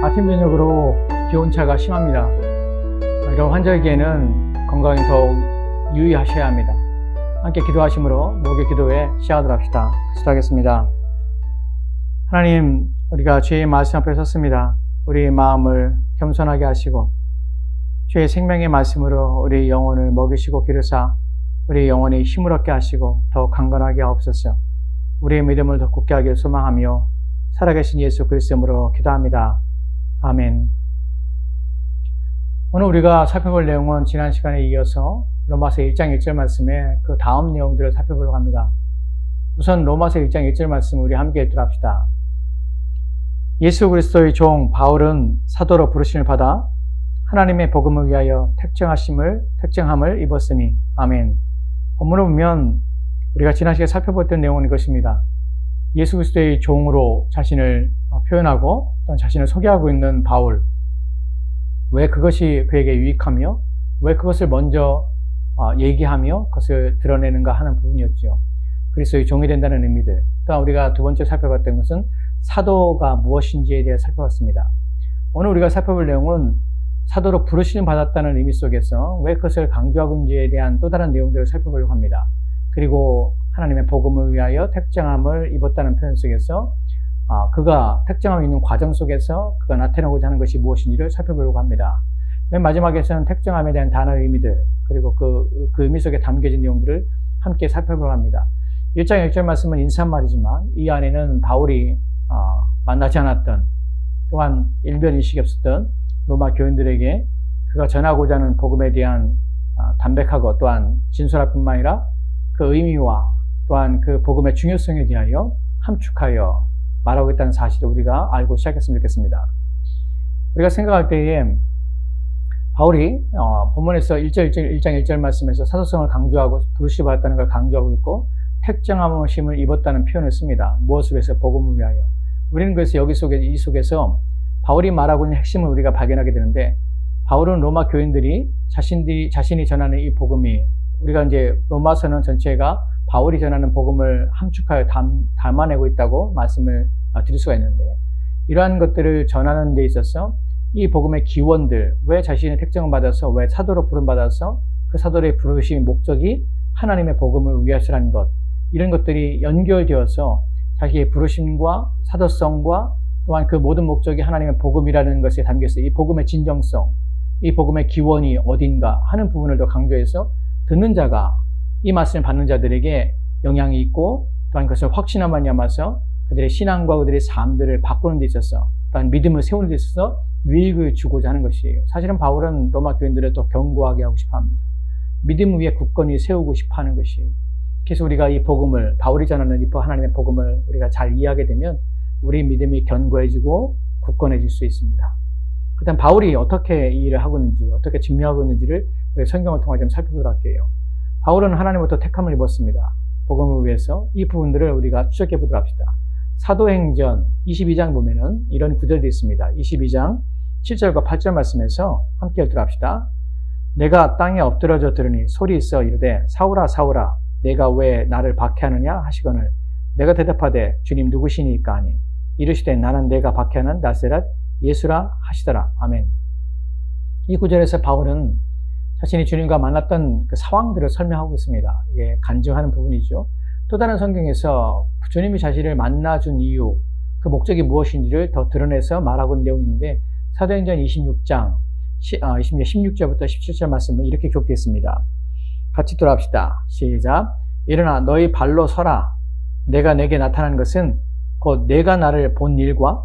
아침 저녁으로 기온차가 심합니다. 이런 환절기에는 건강에 더욱 유의하셔야 합니다. 함께 기도하심으로 목요 기도에 시작하도록 합시다. 기도하겠습니다. 하나님, 우리가 주의 말씀 앞에 섰습니다. 우리의 마음을 겸손하게 하시고 주의 생명의 말씀으로 우리의 영혼을 먹이시고 기르사 우리의 영혼이 힘을 얻게 하시고 더욱 강건하게 하옵소서. 우리의 믿음을 더 굳게 하길 소망하며 살아계신 예수 그리스도 이름으로 기도합니다. 아멘. 오늘 우리가 살펴볼 내용은 지난 시간에 이어서 로마서 1장 1절 말씀의 그 다음 내용들을 살펴보려고 합니다. 우선 로마서 1장 1절 말씀 우리 함께 읽도록 합시다. 예수 그리스도의 종 바울은 사도로 부르심을 받아 하나님의 복음을 위하여 택정함을 입었으니. 아멘. 본문을 보면 우리가 지난 시간에 살펴봤던 내용은 이것입니다. 예수 그리스도의 종으로 자신을 표현하고 또는 자신을 소개하고 있는 바울. 왜 그것이 그에게 유익하며 왜 그것을 먼저 얘기하며 그것을 드러내는가 하는 부분이었죠. 그리스도의 종이 된다는 의미들. 또한 우리가 두 번째 살펴봤던 것은 사도가 무엇인지에 대해 살펴봤습니다. 오늘 우리가 살펴볼 내용은 사도로 부르심을 받았다는 의미 속에서 왜 그것을 강조하고 있는지에 대한 또 다른 내용들을 살펴보려고 합니다. 그리고 하나님의 복음을 위하여 택정함을 입었다는 표현 속에서 그가 택정함을 입는 과정 속에서 그가 나타내고자 하는 것이 무엇인지를 살펴보려고 합니다. 맨 마지막에서는 택정함에 대한 단어의 의미들 그리고 그 의미 속에 담겨진 내용들을 함께 살펴보려고 합니다. 1장 1절 말씀은 인사말이지만 이 안에는 바울이 만나지 않았던 또한 일변인식이 없었던 로마 교인들에게 그가 전하고자 하는 복음에 대한 담백하고 또한 진솔할 뿐만 아니라 그 의미와 또한 그 복음의 중요성에 대하여 함축하여 말하고 있다는 사실을 우리가 알고 시작했으면 좋겠습니다. 우리가 생각할 때에 바울이 본문에서 1장 1절 말씀에서 사도성을 강조하고 부르심을 받았다는 걸 강조하고 있고 택정함을 입었다는 표현을 씁니다. 무엇을 위해서? 복음을 위하여. 우리는 그래서 이 속에서 바울이 말하고 있는 핵심을 우리가 발견하게 되는데 바울은 로마 교인들이 자신이 전하는 이 복음이 우리가 이제 로마서는 전체가 바울이 전하는 복음을 함축하여 담아내고 있다고 말씀을 드릴 수가 있는데 이러한 것들을 전하는 데 있어서 이 복음의 기원들, 왜 자신의 택정을 받아서 왜 사도로 부름받아서 그 사도의 부르심의 목적이 하나님의 복음을 위하시라는 것, 이런 것들이 연결되어서 자기의 부르심과 사도성과 또한 그 모든 목적이 하나님의 복음이라는 것에 담겨있어요. 이 복음의 진정성, 이 복음의 기원이 어딘가 하는 부분을 더 강조해서 듣는 자가 이 말씀을 받는 자들에게 영향이 있고 또한 그것을 확신함으로 말미암아서 그들의 신앙과 그들의 삶들을 바꾸는 데 있어서 또한 믿음을 세우는 데 있어서 유익을 주고자 하는 것이에요. 사실은 바울은 로마 교인들을 더 견고하게 하고 싶어 합니다. 믿음 위에 굳건히 세우고 싶어 하는 것이에요. 그래서 우리가 이 복음을, 바울이 전하는 이 하나님의 복음을 우리가 잘 이해하게 되면 우리 믿음이 견고해지고 굳건해질 수 있습니다. 그다음 바울이 어떻게 이 일을 하고 있는지, 어떻게 증명하고 있는지를 우리 성경을 통해 좀 살펴보도록 할게요. 바울은 하나님으로부터 택함을 입었습니다. 복음을 위해서 이 부분들을 우리가 추적해 보도록 합시다. 사도행전 22장 보면은 이런 구절이 있습니다. 22장 7절과 8절 말씀에서 함께 읽도록 합시다. 내가 땅에 엎드러져 들으니 소리 있어 이르되 사울아 사울아 내가 왜 나를 박해하느냐 하시거늘 내가 대답하되 주님 누구시니까 하니 이르시되 나는 내가 박해하는 나세렛 예수라 하시더라. 아멘. 이 구절에서 바울은 자신이 주님과 만났던 그 상황들을 설명하고 있습니다. 이게 간증하는 부분이죠. 또 다른 성경에서 주님이 자신을 만나준 이유, 그 목적이 무엇인지를 더 드러내서 말하고 있는 내용인데 사도행전 26장 16절부터 17절 말씀은 이렇게 기록되어 있습니다. 같이 돌아갑시다. 시작. 일어나 너희 발로 서라. 내가 내게 나타난 것은 곧 내가 나를 본 일과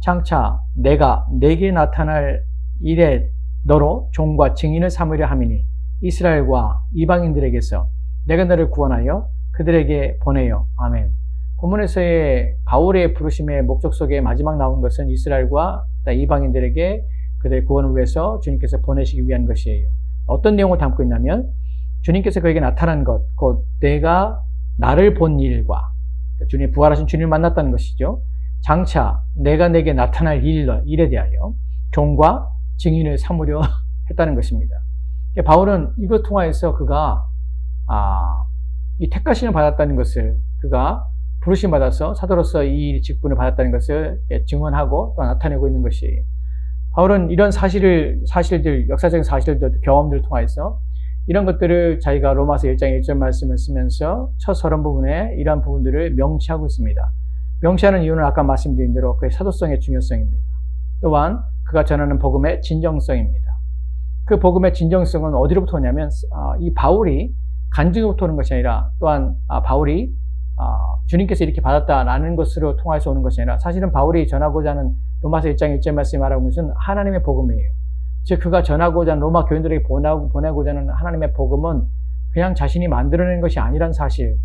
장차 내가 내게 나타날 일에 너로 종과 증인을 삼으려 함이니 이스라엘과 이방인들에게서 내가 너를 구원하여 그들에게 보내요. 아멘. 본문에서의 바울의 부르심의 목적 속에 마지막 나온 것은 이스라엘과 이방인들에게 그들의 구원을 위해서 주님께서 보내시기 위한 것이에요. 어떤 내용을 담고 있냐면 주님께서 그에게 나타난 것, 곧 내가 나를 본 일과 주님 부활하신 주님을 만났다는 것이죠. 장차 내가 내게 나타날 일에 대하여 종과 증인을 삼으려 했다는 것입니다. 바울은 이것 통하여서 그가 이 택하심을 받았다는 것을 그가 부르심 받아서 사도로서 이 직분을 받았다는 것을 증언하고 또 나타내고 있는 것이에요. 바울은 이런 사실들, 역사적인 사실들, 경험들을 통해서 이런 것들을 자기가 로마서 1장 1절 말씀을 쓰면서 첫 서론 부분에 이러한 부분들을 명시하고 있습니다. 명시하는 이유는 아까 말씀드린 대로 그의 사도성의 중요성입니다. 또한 그가 전하는 복음의 진정성입니다. 그 복음의 진정성은 어디로부터 오냐면 이 바울이 간증으로부터 오는 것이 아니라 또한 바울이 주님께서 이렇게 받았다라는 것으로 통해서 오는 것이 아니라 사실은 바울이 전하고자 하는 로마서 1장 1절 말씀이 말하는 것은 하나님의 복음이에요. 즉 그가 전하고자 하는 로마 교인들에게 보내고자 하는 하나님의 복음은 그냥 자신이 만들어낸 것이 아니란 사실,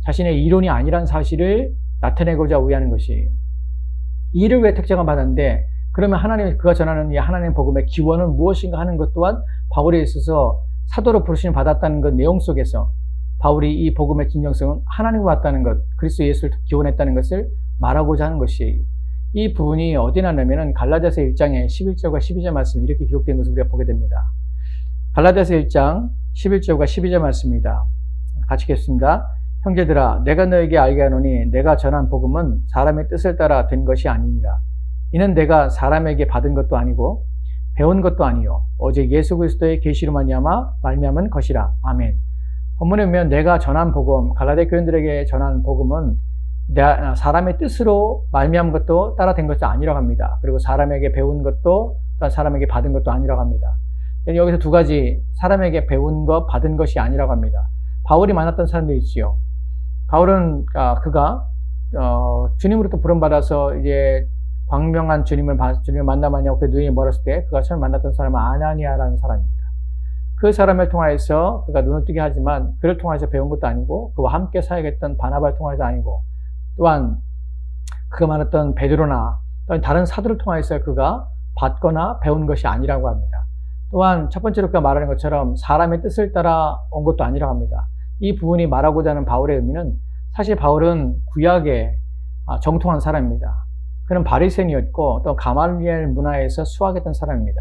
자신의 이론이 아니란 사실을 나타내고자 위하는 것이에요. 이를 왜 특정을 받았는데 그러면 그가 전하는 이 하나님의 복음의 기원은 무엇인가 하는 것 또한 바울에 있어서 사도로 부르심을 받았다는 그 내용 속에서 바울이 이 복음의 진정성은 하나님과 왔다는 것, 그리스도 예수를 기원했다는 것을 말하고자 하는 것이에요. 이 부분이 어디 나냐면은 갈라디아서 1장의 11절과 12절 말씀이 이렇게 기록된 것을 우리가 보게 됩니다. 갈라디아서 1장 11절과 12절 말씀입니다. 같이 읽겠습니다. 형제들아, 내가 너에게 알게 하노니 내가 전한 복음은 사람의 뜻을 따라 된 것이 아니니라. 이는 내가 사람에게 받은 것도 아니고 배운 것도 아니요 오직 예수 그리스도의 계시로 말미암은 것이라. 아멘. 본문에 보면 내가 전한 복음, 갈라디아 교인들에게 전한 복음은 사람의 뜻으로 말미암은 것도 따라 된 것도 아니라고 합니다. 그리고 사람에게 배운 것도 또한 사람에게 받은 것도 아니라고 합니다. 여기서 두 가지, 사람에게 배운 것, 받은 것이 아니라고 합니다. 바울이 만났던 사람들이 있지요. 바울은 그가 주님으로부터 부름받아서 이제 광명한 주님을 만나마냐고 그 눈이 멀었을 때 그가 처음 만났던 사람은 아나니아라는 사람입니다. 그 사람을 통하여서 그가 눈을 뜨게 하지만 그를 통해서 배운 것도 아니고 그와 함께 사역했던 바나바를 통해서 아니고 또한 그가 만났던 베드로나 또는 다른 사도를 통해서 그가 받거나 배운 것이 아니라고 합니다. 또한 첫 번째로 그가 말하는 것처럼 사람의 뜻을 따라 온 것도 아니라고 합니다. 이 부분이 말하고자 하는 바울의 의미는 사실 바울은 구약에 정통한 사람입니다. 그는 바리새인이었고 또 가말리엘 문화에서 수학했던 사람입니다.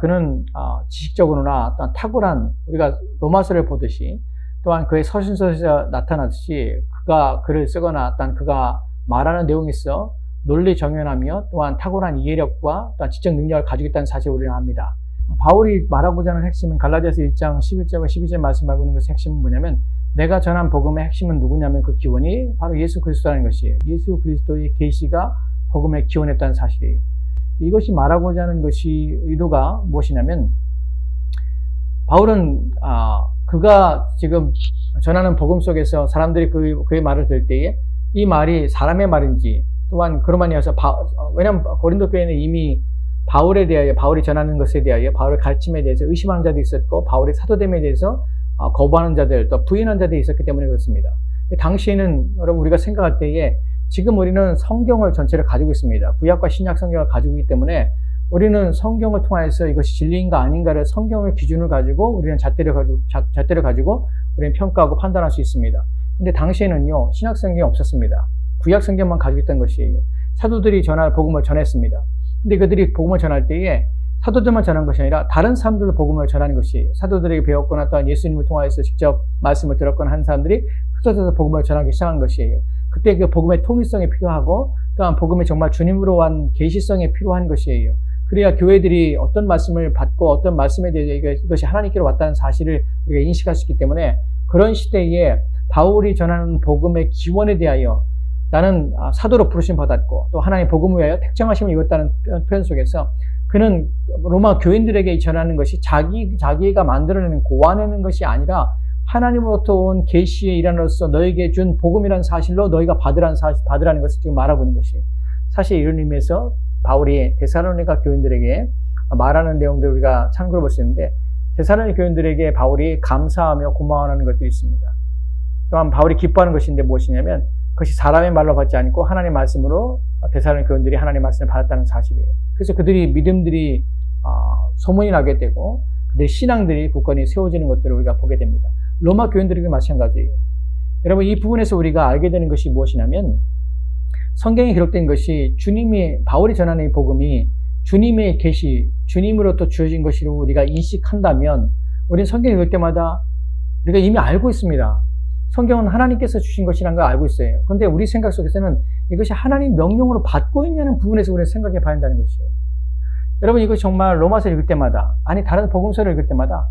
그는 지식적으로나 또한 탁월한, 우리가 로마서를 보듯이 또한 그의 서신서에서 나타났듯이 그가 글을 쓰거나 또한 그가 말하는 내용이 있어 논리 정연하며 또한 탁월한 이해력과 또한 지적 능력을 가지고 있다는 사실을 우리는 압니다. 바울이 말하고자 하는 핵심은 갈라디아서 1장 11절과 12절 말씀하고 있는 것의 핵심은 뭐냐면 내가 전한 복음의 핵심은 누구냐면 그 기원이 바로 예수 그리스도라는 것이에요. 예수 그리스도의 계시가 복음의 기원했다는 사실이에요. 이것이 말하고자 하는 것이 의도가 무엇이냐면 바울은 그가 지금 전하는 복음 속에서 사람들이 그의 말을 들을 때에 이 말이 사람의 말인지 또한 그로만 이어서 왜냐하면 고린도 교회는 이미 바울에 대하여, 바울이 전하는 것에 대하여, 바울의 가르침에 대해서 의심하는 자도 있었고 바울의 사도됨에 대해서 거부하는 자들, 또 부인하는 자들이 있었기 때문에 그렇습니다. 당시에는 여러분 우리가 생각할 때에 지금 우리는 성경을 전체를 가지고 있습니다. 구약과 신약 성경을 가지고 있기 때문에 우리는 성경을 통해서 이것이 진리인가 아닌가를 성경의 기준을 가지고 우리는 잣대를 가지고 우리는 평가하고 판단할 수 있습니다. 근데 당시에는요, 신약 성경이 없었습니다. 구약 성경만 가지고 있던 것이에요. 사도들이 복음을 전했습니다. 근데 그들이 복음을 전할 때에 사도들만 전한 것이 아니라 다른 사람들도 복음을 전하는 것이에요. 사도들에게 배웠거나 또한 예수님을 통하여서 직접 말씀을 들었거나 한 사람들이 흩어져서 복음을 전하기 시작한 것이에요. 그때 그 복음의 통일성이 필요하고 또한 복음이 정말 주님으로 한 계시성이 필요한 것이에요. 그래야 교회들이 어떤 말씀을 받고 어떤 말씀에 대해서 이것이 하나님께로 왔다는 사실을 우리가 인식할 수 있기 때문에 그런 시대에 바울이 전하는 복음의 기원에 대하여 나는 사도로 부르심 받았고 또 하나님의 복음을 위하여 택정하심을 입었다는 표현 속에서 그는 로마 교인들에게 전하는 것이 자기가 만들어내는 고안해낸 것이 아니라 하나님으로부터 온 계시의 일환으로서 너에게 준 복음이라는 사실로 너희가 받으라는 것을 지금 말하고 있는 것이에요. 사실 이런 의미에서 바울이 데살로니가 교인들에게 말하는 내용들 우리가 참고해 볼 수 있는데 데살로니가 교인들에게 바울이 감사하며 고마워하는 것도 있습니다. 또한 바울이 기뻐하는 것인데 무엇이냐면 그것이 사람의 말로 받지 않고 하나님의 말씀으로 데살로니가 교인들이 하나님의 말씀을 받았다는 사실이에요. 그래서 그들이 믿음들이 소문이 나게 되고 그들의 신앙들이 굳건히 세워지는 것들을 우리가 보게 됩니다. 로마 교인들에게 마찬가지예요. 여러분 이 부분에서 우리가 알게 되는 것이 무엇이냐면 성경에 기록된 것이 바울이 전하는 이 복음이 주님의 계시, 주님으로부터 주어진 것이라고 우리가 인식한다면 우리는 성경을 읽을 때마다 우리가 이미 알고 있습니다. 성경은 하나님께서 주신 것이라는 걸 알고 있어요. 그런데 우리 생각 속에서는 이것이 하나님 명령으로 받고 있냐는 부분에서 우리는 생각해 봐야 한다는 것이에요. 여러분 이거 정말 로마서 읽을 때마다, 아니 다른 복음서를 읽을 때마다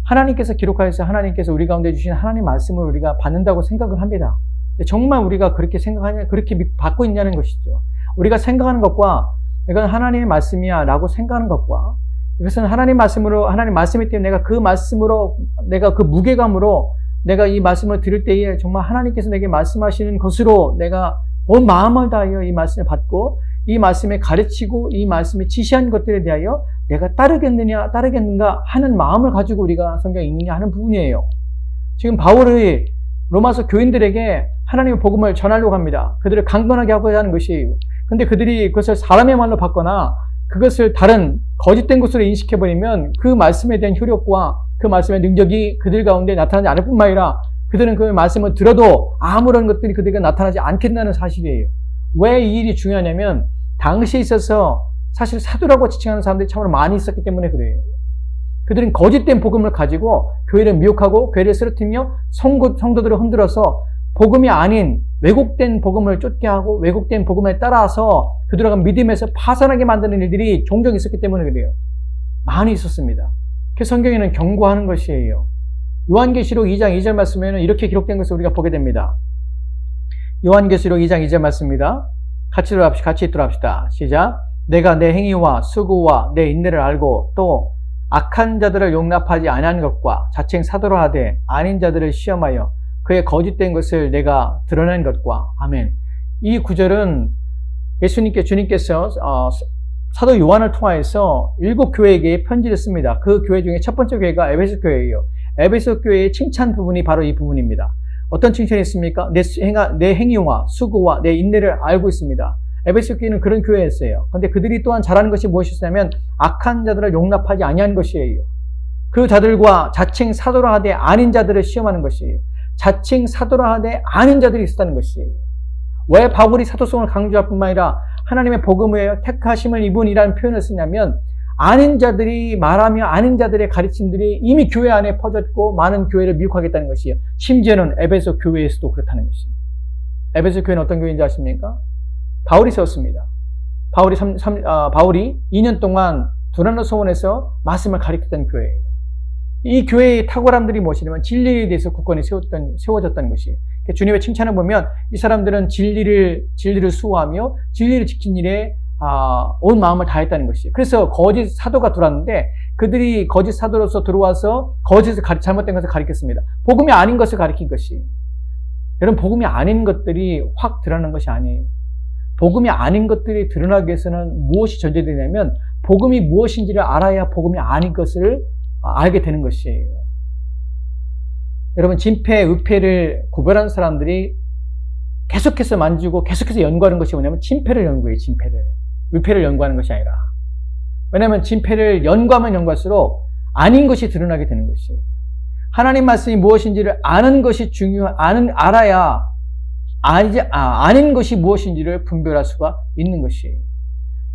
하나님께서 기록하여서 하나님께서 우리 가운데 주신 하나님 말씀을 우리가 받는다고 생각을 합니다. 근데 정말 우리가 그렇게 생각하냐, 그렇게 받고 있냐는 것이죠. 우리가 생각하는 것과 이건 하나님의 말씀이야 라고 생각하는 것과 이것은 하나님 말씀으로, 하나님 말씀이기 때문에 내가 그 말씀으로, 내가 그 무게감으로 내가 이 말씀을 들을 때에 정말 하나님께서 내게 말씀하시는 것으로 내가 온 마음을 다하여 이 말씀을 받고 이 말씀에 가르치고 이 말씀에 지시한 것들에 대하여 내가 따르겠는가 하는 마음을 가지고 우리가 성경을 읽느냐 하는 부분이에요. 지금 바울이 로마서 교인들에게 하나님의 복음을 전하려고 합니다. 그들을 강건하게 하고자 하는 것이에요. 근데 그들이 그것을 사람의 말로 받거나 그것을 다른 거짓된 것으로 인식해버리면 그 말씀에 대한 효력과 그 말씀의 능력이 그들 가운데 나타나지 않을 뿐만 아니라 그들은 그 말씀을 들어도 아무런 것들이 그들에게 나타나지 않겠다는 사실이에요. 왜 이 일이 중요하냐면 당시에 있어서 사실 사도라고 지칭하는 사람들이 참으로 많이 있었기 때문에 그래요. 그들은 거짓된 복음을 가지고 교회를 미혹하고 교회를 쓰러뜨리며 성도들을 흔들어서 복음이 아닌 왜곡된 복음을 쫓게 하고 왜곡된 복음에 따라서 그들과 믿음에서 파산하게 만드는 일들이 종종 있었기 때문에 그래요. 많이 있었습니다. 그래서 성경에는 경고하는 것이에요. 요한계시록 2장 2절 말씀에는 이렇게 기록된 것을 우리가 보게 됩니다. 요한계시록 2장 2절 말씀입니다. 같이 읽도록 합시다. 시작. 내가 내 행위와 수고와 내 인내를 알고 또 악한 자들을 용납하지 아니한 것과 자칭 사도로 하되 아닌 자들을 시험하여 그의 거짓된 것을 내가 드러낸 것과. 아멘. 이 구절은 주님께서 사도 요한을 통하여서 7 교회에게 편지를 씁니다. 그 교회 중에 첫 번째 교회가 에베소 교회예요. 에베소 교회의 칭찬 부분이 바로 이 부분입니다. 어떤 칭찬이 있습니까? 내 행위와 수고와 내 인내를 알고 있습니다. 에베소 교회는 그런 교회였어요. 그런데 그들이 또한 잘하는 것이 무엇이었냐면 악한 자들을 용납하지 아니한 것이에요. 그 자들과 자칭 사도라 하되 아닌 자들을 시험하는 것이에요. 자칭 사도라 하되 아닌 자들이 있었다는 것이에요. 왜 바울이 사도성을 강조할 뿐만 아니라 하나님의 복음의 택하심을 입은 이라는 표현을 쓰냐면 아닌 자들이 말하며 아닌 자들의 가르침들이 이미 교회 안에 퍼졌고 많은 교회를 미혹하겠다는 것이에요. 심지어는 에베소 교회에서도 그렇다는 것이에요. 에베소 교회는 어떤 교회인지 아십니까? 바울이 세웠습니다. 바울이 2년 동안 두란노 소원에서 말씀을 가르쳤던 교회예요. 이 교회의 탁월함들이 무엇이냐면 진리에 대해서 굳건히 세워졌다는 것이에요. 주님의 칭찬을 보면 이 사람들은 진리를 수호하며 진리를 지킨 일에 온 마음을 다했다는 것이에요. 그래서 거짓 사도가 들어왔는데 그들이 거짓 사도로서 들어와서 잘못된 것을 가르쳤습니다. 복음이 아닌 것을 가르친 것이. 여러분, 복음이 아닌 것들이 확 드러나는 것이 아니에요. 복음이 아닌 것들이 드러나기 위해서는 무엇이 전제되냐면 복음이 무엇인지를 알아야 복음이 아닌 것을 알게 되는 것이에요. 여러분, 진패, 의패를 구별하는 사람들이 계속해서 만지고 계속해서 연구하는 것이 뭐냐면 진패를 연구해요. 진패를. 의패를 연구하는 것이 아니라. 왜냐하면 진패를 연구하면 연구할수록 아닌 것이 드러나게 되는 것이에요. 하나님 말씀이 무엇인지를 아는 것이 알아야 아닌 것이 무엇인지를 분별할 수가 있는 것이에요.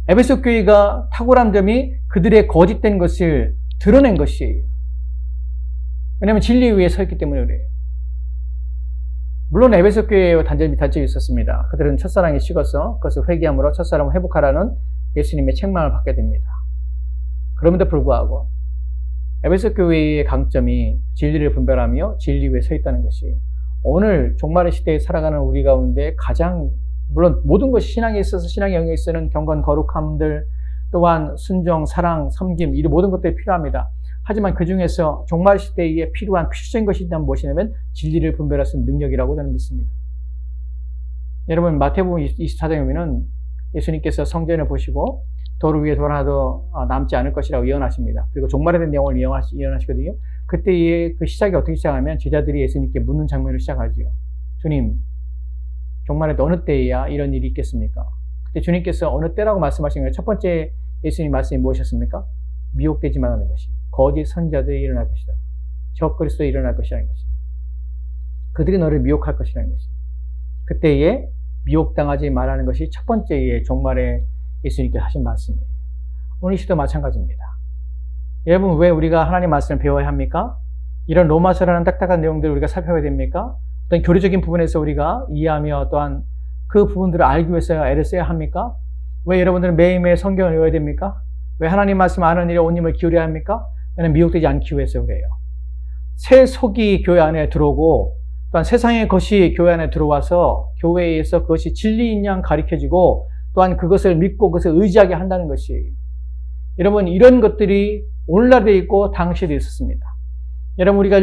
에베소 교회가 탁월한 점이 그들의 거짓된 것을 드러낸 것이에요. 왜냐하면 진리 위에 서 있기 때문에 그래요. 물론 에베소 교회와 단절이 있었습니다. 그들은 첫사랑이 식어서 그것을 회개함으로 첫사랑을 회복하라는 예수님의 책망을 받게 됩니다. 그럼에도 불구하고 에베소 교회의 강점이 진리를 분별하며 진리 위에 서 있다는 것이 오늘 종말의 시대에 살아가는 우리 가운데 가장, 물론 모든 것이 신앙에 있어서 신앙의 영역에 있어서는 경건, 거룩함들 또한 순종, 사랑, 섬김, 이 모든 것들이 필요합니다. 하지만 그 중에서 종말 시대에 필요한 필수적인 것이 있다면 무엇이냐면 진리를 분별할 수 있는 능력이라고 저는 믿습니다. 여러분, 마태복음 24장에 보면 예수님께서 성전을 보시고 도로 위에 돌 하나도 남지 않을 것이라고 예언하십니다. 그리고 종말에 대한 내용을 예언하시거든요. 그때의 그 시작이 어떻게 시작하면 제자들이 예수님께 묻는 장면을 시작하지요. 주님, 종말에 어느 때에야 이런 일이 있겠습니까? 그때 주님께서 어느 때라고 말씀하신 거예요. 첫 번째 예수님 말씀이 무엇이었습니까? 미혹되지 말라는 것이. 거짓 선지자들이 일어날 것이다. 적그리스도가 일어날 것이라는 것이. 그들이 너를 미혹할 것이라는 것이. 그때에 미혹당하지 말라는 것이 첫 번째의 종말에 예수님께서 하신 말씀이에요. 오늘 이 시도 마찬가지입니다. 여러분, 왜 우리가 하나님 말씀을 배워야 합니까? 이런 로마서라는 딱딱한 내용들을 우리가 살펴봐야 됩니까? 어떤 교리적인 부분에서 우리가 이해하며 또한 그 부분들을 알기 위해서 애를 써야 합니까? 왜 여러분들은 매일매일 성경을 외워야 됩니까? 왜 하나님 말씀 아는 일에 온 힘을 기울여야 합니까? 왜냐하면 미혹되지 않기 위해서 그래요. 새 속이 교회 안에 들어오고 또한 세상의 것이 교회 안에 들어와서 교회에서 그것이 진리인 양 가르쳐지고 또한 그것을 믿고 그것을 의지하게 한다는 것이에요. 여러분, 이런 것들이 오늘날도 있고 당시에도 있었습니다. 여러분, 우리가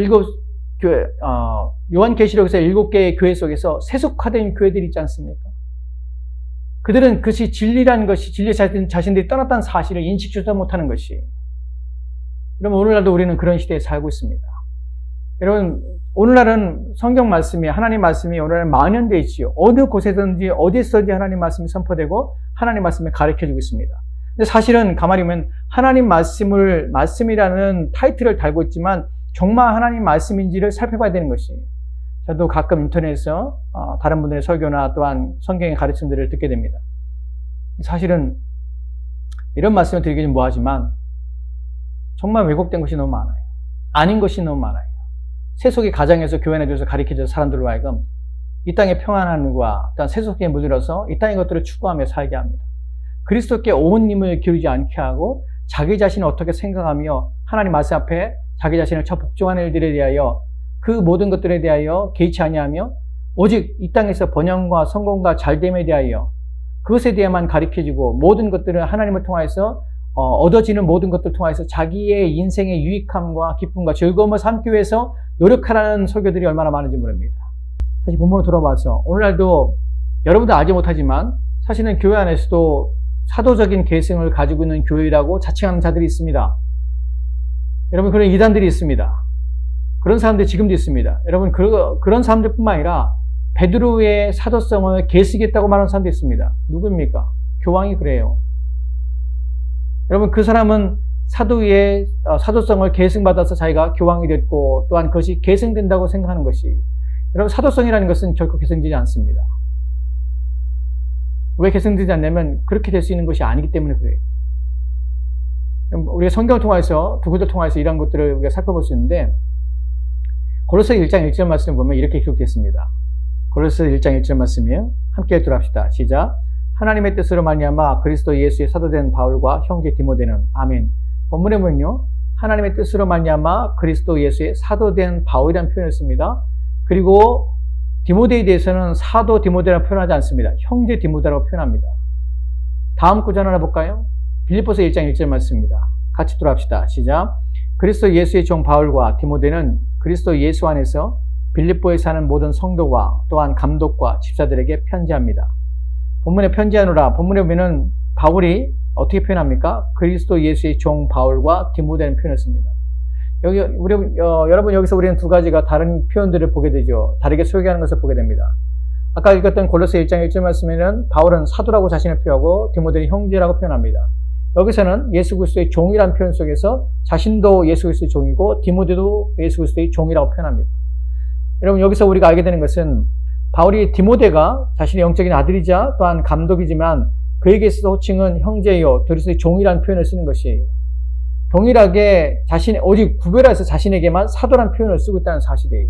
요한계시록에서 7개의 교회 속에서 세속화된 교회들이 있지 않습니까? 그들은 그것이 진리라는 것이 진리 자신들이 떠났다는 사실을 인식조차 못하는 것이에요. 여러분, 오늘날도 우리는 그런 시대에 살고 있습니다. 여러분, 오늘날은 성경 말씀이, 하나님 말씀이 오늘날 만연되어 있지요. 어느 곳에든지 어디서든지 하나님 말씀이 선포되고 하나님 말씀을 가르쳐주고 있습니다. 근데 사실은 가만히 보면 하나님 말씀이라는 타이틀을 달고 있지만 정말 하나님 말씀인지를 살펴봐야 되는 것이에요. 저도 가끔 인터넷에서 다른 분들의 설교나 또한 성경의 가르침들을 듣게 됩니다. 사실은 이런 말씀을 드리기 좀 뭐하지만 정말 왜곡된 것이 너무 많아요. 아닌 것이 너무 많아요. 세속의 가정에서 교회 안에 들어서 가르쳐져서 사람들로 하여금 이 땅의 평안함과 또한 세속에 물들어서 이 땅의 것들을 추구하며 살게 합니다. 그리스도께 온 힘을 기울이지 않게 하고 자기 자신을 어떻게 생각하며 하나님 말씀 앞에 자기 자신을 저 복종하는 일들에 대하여 그 모든 것들에 대하여 개의치 아니하며 오직 이 땅에서 번영과 성공과 잘됨에 대하여 그것에 대해만 가르쳐지고 모든 것들을 하나님을 통하여서 얻어지는 모든 것들을 통해서 자기의 인생의 유익함과 기쁨과 즐거움을 삼기 위해서 노력하라는 설교들이 얼마나 많은지 모릅니다. 사실 본문으로 돌아와서 오늘날도 여러분도 알지 못하지만 사실은 교회 안에서도 사도적인 계승을 가지고 있는 교회라고 자칭하는 자들이 있습니다. 여러분, 그런 이단들이 있습니다. 그런 사람들이 지금도 있습니다. 여러분, 그런 사람들뿐만 아니라 베드로의 사도성을 계승했다고 말하는 사람도 있습니다. 누구입니까? 교황이 그래요. 여러분, 그 사람은 사도의 사도성을 계승받아서 자기가 교황이 됐고 또한 그것이 계승된다고 생각하는 것이, 여러분, 사도성이라는 것은 결코 계승되지 않습니다. 왜 계승되지 않냐면 그렇게 될 수 있는 것이 아니기 때문에 그래요. 우리가 성경을 통해서 두 구절 통해서 이런 것들을 우리가 살펴볼 수 있는데 골로새 1장 1절 말씀을 보면 이렇게 기록되어 있습니다. 골로새 1장 1절 말씀이에요. 함께 읽도록합시다. 시작. 하나님의 뜻으로 말미암아 그리스도 예수의 사도된 바울과 형제 디모데는, 아멘. 본문에 보면요, 하나님의 뜻으로 말미암아 그리스도 예수의 사도된 바울이라는 표현을 씁니다. 그리고 디모데에 대해서는 사도 디모데라고 표현하지 않습니다. 형제 디모데라고 표현합니다. 다음 구절 하나 볼까요? 빌립보서 1장 1절 말씀입니다. 같이 돌아갑시다. 시작. 그리스도 예수의 종 바울과 디모데는 그리스도 예수 안에서 빌립보에 사는 모든 성도와 또한 감독과 집사들에게 편지합니다. 본문에 편지하노라. 본문에 보면은 바울이 어떻게 표현합니까? 그리스도 예수의 종 바울과 디모데는 표현을 씁니다. 여러분, 여기서 우리는 두 가지가 다른 표현들을 보게 되죠. 다르게 소개하는 것을 보게 됩니다. 아까 읽었던 골로새 1장 1절 말씀에는 바울은 사도라고 자신을 표하고 디모데는 형제라고 표현합니다. 여기서는 예수 그리스도의 종이라는 표현 속에서 자신도 예수 그리스도의 종이고 디모데도 예수 그리스도의 종이라고 표현합니다. 여러분, 여기서 우리가 알게 되는 것은 바울이 디모데가 자신의 영적인 아들이자 또한 감독이지만 그에게 있어서 호칭은 형제요, 그리스도의 종이라는 표현을 쓰는 것이에요. 동일하게 오직 구별해서 자신에게만 사도라는 표현을 쓰고 있다는 사실이에요.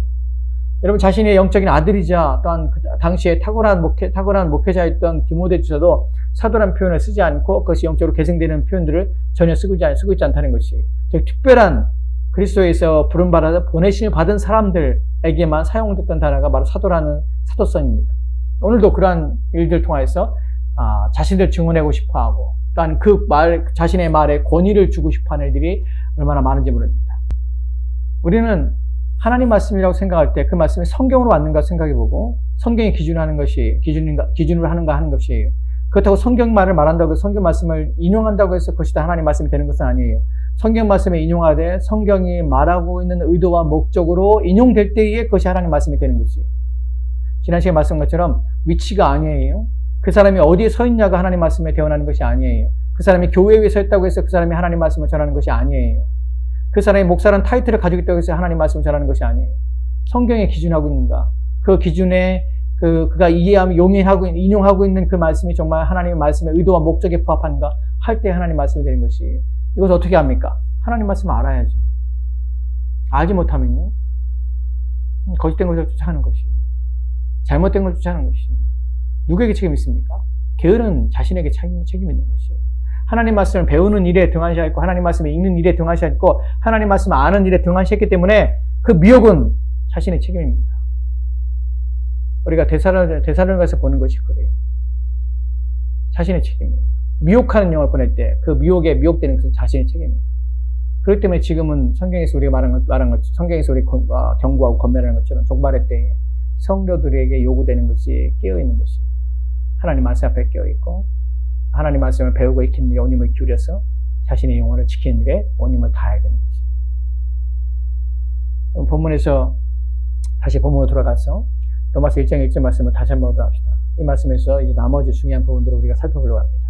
여러분, 자신의 영적인 아들이자 또한 그 당시에 탁월한 목회자였던 디모데조차도 사도라는 표현을 쓰지 않고 그것이 영적으로 계승되는 표현들을 전혀 쓰고 있지 않다는 것이에요. 즉, 특별한 그리스도에서 부름받아 보내심을 받은 사람들에게만 사용됐던 단어가 바로 사도라는 사도성입니다. 오늘도 그러한 일들 통해서 자신들 증언하고 싶어하고 또한 자신의 말에 권위를 주고 싶어하는 일들이 얼마나 많은지 모릅니다. 우리는 하나님 말씀이라고 생각할 때 그 말씀이 성경으로 왔는가 생각해보고 성경이 기준으로 하는가 하는 것이에요. 그렇다고 성경 말을 말한다고 해서 성경 말씀을 인용한다고 해서 그것이 다 하나님 말씀이 되는 것은 아니에요. 성경 말씀을 인용하되 성경이 말하고 있는 의도와 목적으로 인용될 때에 그것이 하나님 말씀이 되는 것이에요. 지난 시간에 말씀한 것처럼 위치가 아니에요. 그 사람이 어디에 서 있냐가 하나님 말씀에 대언하는 것이 아니에요. 그 사람이 교회 위에 서 있다고 해서 그 사람이 하나님 말씀을 전하는 것이 아니에요. 그 사람이 목사라는 타이틀을 가지고 있다고 해서 하나님 말씀을 전하는 것이 아니에요. 성경에 기준하고 있는가? 그 기준에 그가 이해하며 인용하고 있는 그 말씀이 정말 하나님의 말씀의 의도와 목적에 부합한가 할 때 하나님 말씀이 되는 것이에요. 이것을 어떻게 합니까? 하나님 말씀을 알아야죠. 알지 못하면요, 거짓된 것을 쫓아가는 것이에요. 잘못된 걸 쫓아가는 것이에요. 누구에게 책임이 있습니까? 게으른 자신에게 책임이 있는 것이에요. 하나님 말씀을 배우는 일에 등한시했고 하나님 말씀을 읽는 일에 등한시했고 하나님 말씀을 아는 일에 등한시했기 때문에 그 미혹은 자신의 책임입니다. 우리가 데살로니가서 보는 것이 그래요. 자신의 책임이에요. 미혹하는 영을 보낼 때 그 미혹에 미혹되는 것은 자신의 책임입니다. 그렇기 때문에 지금은 성경에서 우리가 말한 것, 성경에서 우리 경고하고 권면하는 것처럼 종말의 때에 성도들에게 요구되는 것이 깨어있는 것이 하나님 말씀 앞에 깨어있고 하나님 말씀을 배우고 익히는 일에 온힘을 기울여서 자신의 영혼을 지키는 일에 온힘을 다해야 되는 것이. 본문에서 다시 본문으로 돌아가서 로마서 1장 1절 말씀을 다시 한번 돌아갑시다. 이 말씀에서 이제 나머지 중요한 부분들을 우리가 살펴보려고 합니다.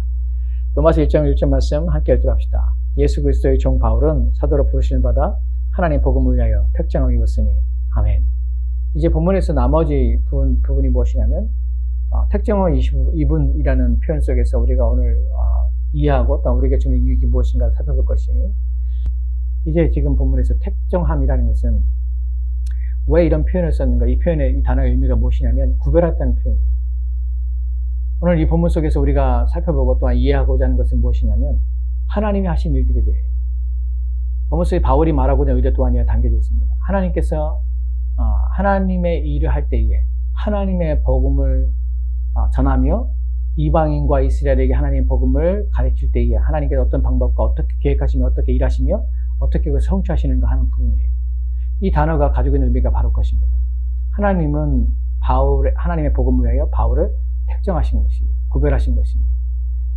로마서 1장 1절 말씀 함께 읽도록합시다. 예수 그리스도의 종 바울은 사도로 부르심을 받아 하나님 복음을 위하여 택정을 입었으니 아멘. 이제 본문에서 나머지 부분이 무엇이냐면 택정을 입은이라는 표현 속에서 우리가 오늘 이해하고 또 우리가 주는 유익이 무엇인가를 살펴볼 것이에요. 이제 지금 본문에서 택정함이라는 것은 왜 이런 표현을 썼는가? 이 표현의 이 단어의 의미가 무엇이냐면 구별했다는 표현이에요. 오늘 이 본문 속에서 우리가 살펴보고 또한 이해하고자 하는 것은 무엇이냐면 하나님이 하신 일들에 대해요. 본문 속에 바울이 말하고자 하는 의도 또한 담겨져 있습니다. 하나님께서 하나님의 일을 할 때에 하나님의 복음을 전하며 이방인과 이스라엘에게 하나님의 복음을 가르칠 때에 하나님께서 어떤 방법과 어떻게 계획하시며 어떻게 일하시며 어떻게 그것을 성취하시는가 하는 부분이에요. 이 단어가 가지고 있는 의미가 바로 그것입니다. 하나님은 하나님의 복음을 위하여 바울을 택정하신 것이, 구별하신 것이.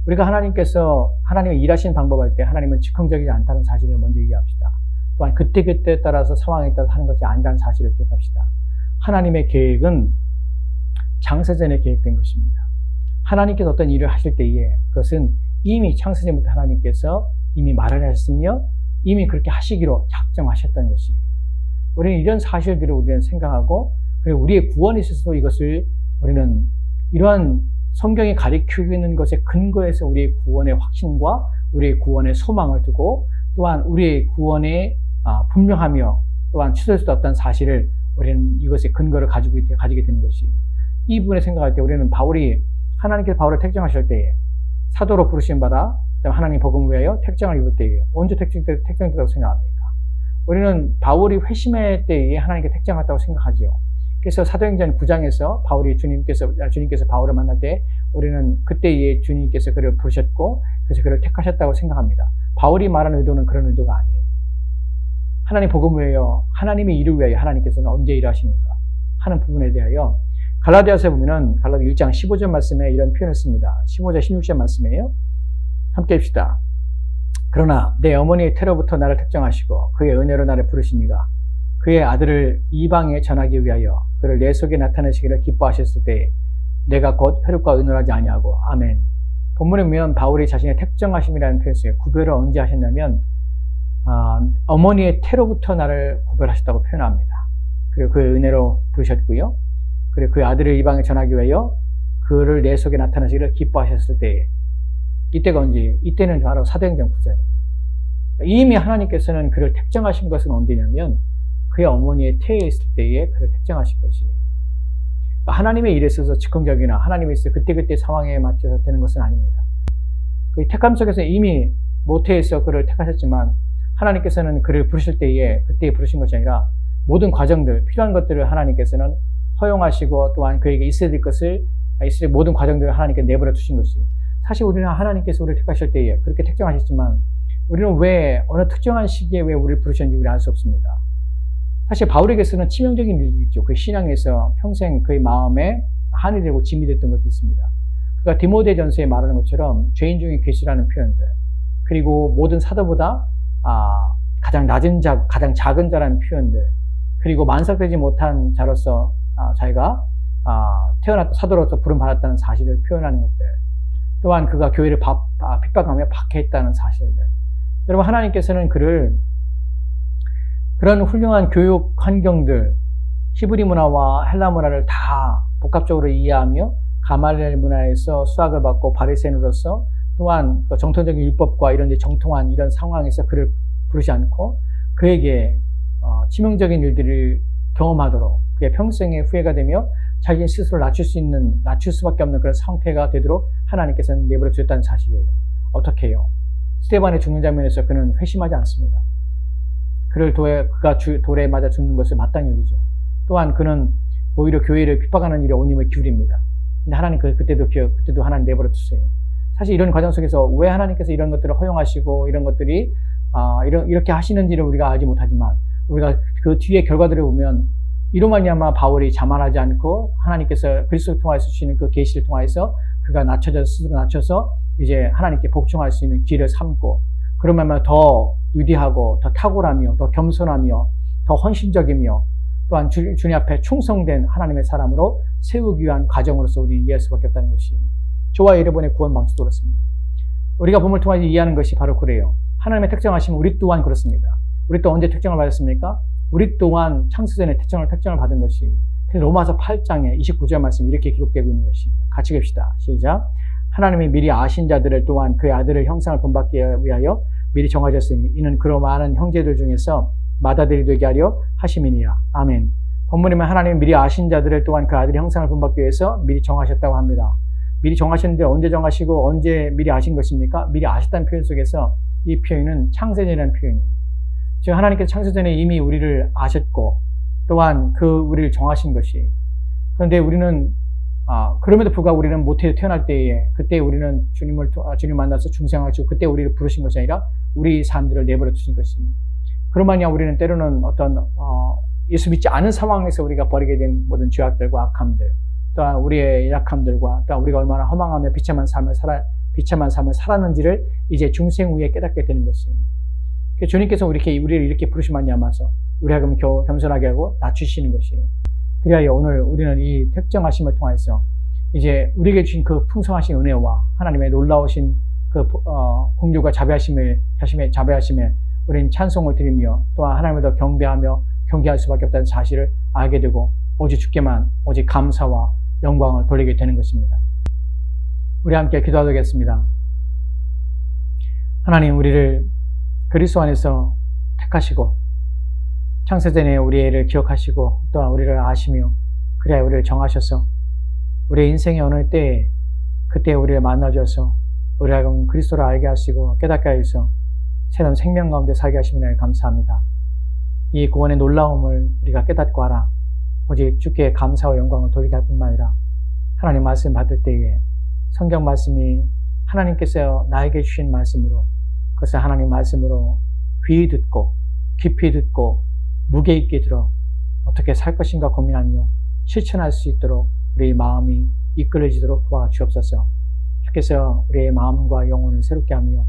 우리가 하나님께서 하나님의 일하신 방법할 때 하나님은 즉흥적이지 않다는 사실을 먼저 이해합시다. 또한 그때그때에 따라서 상황에 따라서 하는 것이 아니라는 사실을 기억합시다. 하나님의 계획은 창세전에 계획된 것입니다. 하나님께서 어떤 일을 하실 때에 그것은 이미 창세전부터 하나님께서 이미 마련하셨으며 이미 그렇게 하시기로 작정하셨다는 것이에요. 우리는 이런 사실들을 우리는 생각하고 그리고 우리의 구원에 있어서도 이것을 우리는 이러한 성경이 가르치고 있는 것에 근거해서 우리의 구원의 확신과 우리의 구원의 소망을 두고 또한 우리의 구원에 분명하며 또한 추스릴 수 없다는 사실을 우리는 이것의 근거를 가지게 되는 것이에요. 이 부분에 생각할 때 우리는 하나님께서 바울을 택정하실 때에 사도로 부르심 받아 하나님 복음을 위하여 택정을 입을 때에 언제 택정됐다고 생각합니까? 우리는 바울이 회심할 때에 하나님께 택정했다고 생각하지요. 그래서 사도행전 9장에서 주님께서 바울을 만날 때 우리는 그때에 주님께서 그를 부르셨고 그래서 그를 택하셨다고 생각합니다. 바울이 말하는 의도는 그런 의도가 아니에요. 하나님 복음을 위하여 하나님의 일을 위하여 하나님께서는 언제 일하시는가 하는 부분에 대하여 갈라디아서에 보면은 갈라디아 1장 15절 말씀에 이런 표현을 씁니다. 15절 16절 말씀이에요. 함께 합시다. 그러나 내 어머니의 태로부터 나를 택정하시고 그의 은혜로 나를 부르시니가 그의 아들을 이방에 전하기 위하여 그를 내 속에 나타내시기를 기뻐하셨을 때 내가 곧 혈육과 의논하지 아니하고 아멘. 본문에 보면 바울이 자신의 택정하심이라는 표현 속에 구별을 언제 하셨냐면 어머니의 태로부터 나를 구별하셨다고 표현합니다. 그리고 그의 은혜로 부르셨고요. 그리고 그의 아들을 이방에 전하기 위하여 그를 내 속에 나타내시기를 기뻐하셨을 때 이때가 언제? 이때는 바로 사도행전 9장이에요. 이미 하나님께서는 그를 택정하신 것은 언제냐면 그의 어머니의 태에 있을 때에 그를 택정하신 것이에요. 하나님의 일에 있어서 즉흥적이나 하나님의 있어 그때그때 상황에 맞춰서 되는 것은 아닙니다. 그 택함 속에서 이미 모태에서 그를 택하셨지만 하나님께서는 그를 부르실 때에 그때 부르신 것이 아니라 모든 과정들, 필요한 것들을 하나님께서는 허용하시고 또한 그에게 있어야 될 것을 있을 모든 과정들을 하나님께 내버려 두신 것이 사실 우리는 하나님께서 우리를 택하실 때에 그렇게 택정하셨지만 우리는 왜 어느 특정한 시기에 왜 우리를 부르셨는지 우리 알 수 없습니다. 사실 바울에게서는 치명적인 일이 있죠. 그 신앙에서 평생 그의 마음에 한이 되고 짐이 됐던 것도 있습니다. 그가 디모데전서에 말하는 것처럼 죄인 중에 괴수라는 표현들 그리고 모든 사도보다 가장 작은 자라는 표현들 그리고 만삭되지 못한 자로서 자기가 태어났다 사도로서 부름받았다는 사실을 표현하는 것들 또한 그가 교회를 핍박하며 박해했다는 사실들 여러분 하나님께서는 그를 그런 훌륭한 교육 환경들 히브리 문화와 헬라 문화를 다 복합적으로 이해하며 가말리엘 문화에서 수학을 받고 바리새인으로서 또한 정통적인 율법과 이런 정통한 이런 상황에서 그를 부르지 않고 그에게 치명적인 일들을 경험하도록 그의 평생의 후회가 되며 자기 스스로를 낮출 수밖에 없는 그런 상태가 되도록 하나님께서는 내버려 두셨다는 사실이에요. 어떻게 해요? 스데반이 죽는 장면에서 그는 회심하지 않습니다. 그가 돌에 맞아 죽는 것을 마땅히 여기죠. 또한 그는 오히려 교회를 핍박하는 일에 온 힘을 기울입니다. 근데 하나님 그때도 하나님 내버려 두세요. 사실 이런 과정 속에서 왜 하나님께서 이런 것들을 허용하시고 이런 것들이 이렇게 하시는지를 우리가 알지 못하지만 우리가 그 뒤에 결과들을 보면 이로 말미암아 바울이 자만하지 않고 하나님께서 그리스도를 통하여서 주시는 그 계시를 통하여서 그가 스스로 낮춰서 이제 하나님께 복종할 수 있는 길을 삼고 그러면 더 위대하고 더 탁월하며 더 겸손하며 더 헌신적이며 또한 주님 앞에 충성된 하나님의 사람으로 세우기 위한 과정으로서 우리 이해할 수밖에 없다는 것이 저와 여러분의 구원 방식도 그렇습니다. 우리가 본문을 통해 이해하는 것이 바로 그래요. 하나님의 특정하시면 우리 또한 그렇습니다. 우리 또 언제 특정을 받았습니까? 우리 또한 창세전에 특정을 받은 것이에요. 그래서 로마서 8장에 29절 말씀이 이렇게 기록되고 있는 것이에요. 같이 봅시다. 시작. 하나님이 미리 아신 자들을 또한 그의 아들의 형상을 본받기 위하여 미리 정하셨으니 이는 그로 많은 형제들 중에서 맏아들이 되게 하려 하심이니라. 아멘. 본문이면 하나님이 미리 아신 자들을 또한 그 아들의 형상을 본받기 위해서 미리 정하셨다고 합니다. 미리 정하셨는데 언제 정하시고 언제 미리 아신 것입니까? 미리 아셨다는 표현 속에서 이 표현은 창세전이라는 표현이에요. 즉 하나님께서 창세전에 이미 우리를 아셨고 또한 우리를 정하신 것이에요. 그런데 우리는 그럼에도 불구하고 우리는 모태에 태어날 때에 그때 우리는 주님을 만나서 중생하시고 그때 우리를 부르신 것이 아니라 우리 삶들을 내버려 두신 것이에요. 그러면야 우리는 때로는 어떤 예수 믿지 않은 상황에서 우리가 벌이게 된 모든 죄악들과 악함들 또한 우리의 약함들과 또한 우리가 얼마나 허망하며 비참한 삶을 살았는지를 이제 중생 후에 깨닫게 되는 것이에요. 주님께서 우리를 이렇게 부르시면 야마서 우리하고 겸손하게 하고 낮추시는 것이에요. 그리하여 오늘 우리는 이 특정하심을 통해서 이제 우리에게 주신 그 풍성하신 은혜와 하나님의 놀라우신 그 공유가 자비하심에 우리는 찬송을 드리며 또한 하나님을 더 경계할 수밖에 없다는 사실을 알게 되고 오직 감사와 영광을 돌리게 되는 것입니다. 우리 함께 기도하겠습니다. 하나님, 우리를 그리스도 안에서 택하시고 창세전에 우리를 기억하시고 또한 우리를 아시며 그래야 우리를 정하셔서 우리의 인생의 어느 때에 그때 우리를 만나줘서 우리를 그리스도를 알게 하시고 깨닫게 하셔서 새로운 생명 가운데 살게 하시면 감사합니다. 이 구원의 놀라움을 우리가 깨닫고 알아 오직 주께 감사와 영광을 돌리게 할 뿐만 아니라 하나님 말씀 받을 때에 성경 말씀이 하나님께서 나에게 주신 말씀으로 그것을 하나님 말씀으로 깊이 듣고 무게 있게 들어 어떻게 살 것인가 고민하며 실천할 수 있도록 우리의 마음이 이끌어지도록 도와주옵소서. 주께서 우리의 마음과 영혼을 새롭게 하며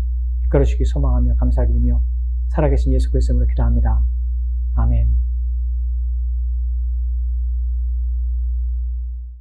이끌어주기 소망하며 감사드리며 살아계신 예수 그리스도로 기도합니다.